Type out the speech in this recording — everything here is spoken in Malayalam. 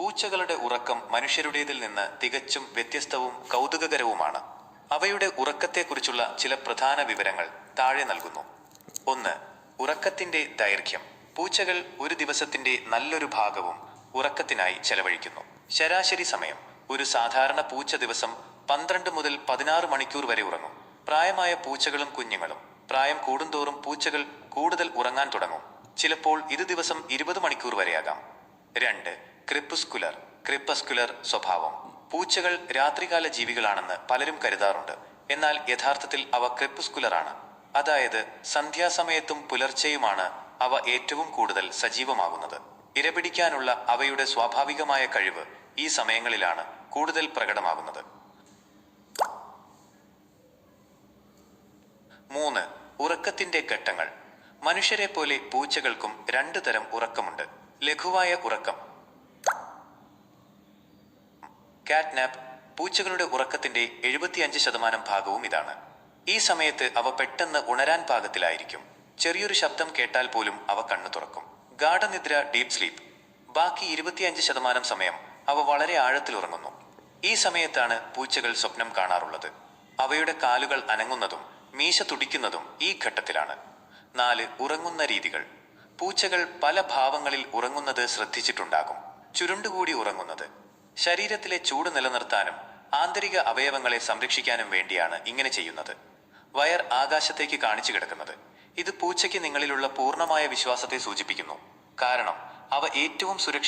പൂച്ചകളുടെ ഉറക്കം മനുഷ്യരുടേതിൽ നിന്ന് തികച്ചും വ്യത്യസ്തവും കൗതുകകരവുമാണ്. അവയുടെ ഉറക്കത്തെക്കുറിച്ചുള്ള ചില പ്രധാന വിവരങ്ങൾ താഴെ നൽകുന്നു. 1. ഉറക്കത്തിന്റെ ദൈർഘ്യം. പൂച്ചകൾ ഒരു ദിവസത്തിന്റെ നല്ലൊരു ഭാഗവും ഉറക്കത്തിനായി ചെലവഴിക്കുന്നു. ശരാശരി സമയം. ഒരു സാധാരണ പൂച്ച ദിവസം 12 മുതൽ 16 മണിക്കൂർ വരെ ഉറങ്ങും. പ്രായമായ പൂച്ചകളും കുഞ്ഞുങ്ങളും. പ്രായം കൂടുന്തോറും പൂച്ചകൾ കൂടുതൽ ഉറങ്ങാൻ തുടങ്ങും. ചിലപ്പോൾ ഇത് ദിവസം 20 മണിക്കൂർ വരെയാകാം. 2. ക്രിപ്പസ്കുലർ സ്വഭാവം. പൂച്ചകൾ രാത്രികാല ജീവികളാണെന്ന് പലരും കരുതാറുണ്ട്. എന്നാൽ യഥാർത്ഥത്തിൽ അവ ക്രിപ്പസ്കുലറാണ്. അതായത് സന്ധ്യാസമയത്തും പുലർച്ചെയുമാണ് അവ ഏറ്റവും കൂടുതൽ സജീവമാകുന്നത്. ഇരപിടിക്കാനുള്ള അവയുടെ സ്വാഭാവികമായ കഴിവ് ഈ സമയങ്ങളിലാണ് കൂടുതൽ പ്രകടമാകുന്നത്. 3. ഉറക്കത്തിന്റെ ഘട്ടങ്ങൾ. മനുഷ്യരെ പോലെ പൂച്ചകൾക്കും 2 തരം ഉറക്കമുണ്ട്. ലഘുവായ ഉറക്കം, കാറ്റ് നാപ്പ്. പൂച്ചകളുടെ ഉറക്കത്തിന്റെ 75% ഭാഗവും ഇതാണ്. ഈ സമയത്ത് അവ പെട്ടെന്ന് ഉണരാൻ പാകത്തിലായിരിക്കും. ചെറിയൊരു ശബ്ദം കേട്ടാൽ പോലും അവ കണ്ണു തുറക്കും. ഗാഢനിദ്ര, ഡീപ് സ്ലീപ്പ്. ബാക്കി 25% സമയം അവ വളരെ ആഴത്തിൽ ഉറങ്ങുന്നു. ഈ സമയത്താണ് പൂച്ചകൾ സ്വപ്നം കാണാറുള്ളത്. അവയുടെ കാലുകൾ അനങ്ങുന്നതും മീശ തുടിക്കുന്നതും ഈ ഘട്ടത്തിലാണ്. 4. ഉറങ്ങുന്ന രീതികൾ. പൂച്ചകൾ പല ഭാവങ്ങളിൽ ഉറങ്ങുന്നത് ശ്രദ്ധിച്ചിട്ടുണ്ടാകും. ചുരുണ്ടുകൂടി ഉറങ്ങുന്നത്. ശരീരത്തിലെ ചൂട് നിലനിർത്താനും ആന്തരിക അവയവങ്ങളെ സംരക്ഷിക്കാനും വേണ്ടിയാണ് ഇങ്ങനെ ചെയ്യുന്നത്. വയർ ആകാശത്തേക്ക് കാണിച്ചു കിടക്കുന്നത്. ഇത് പൂച്ചയ്ക്ക് നിങ്ങളിലുള്ള പൂർണ്ണമായ വിശ്വാസത്തെ സൂചിപ്പിക്കുന്നു. കാരണം അവ ഏറ്റവും സുരക്ഷിത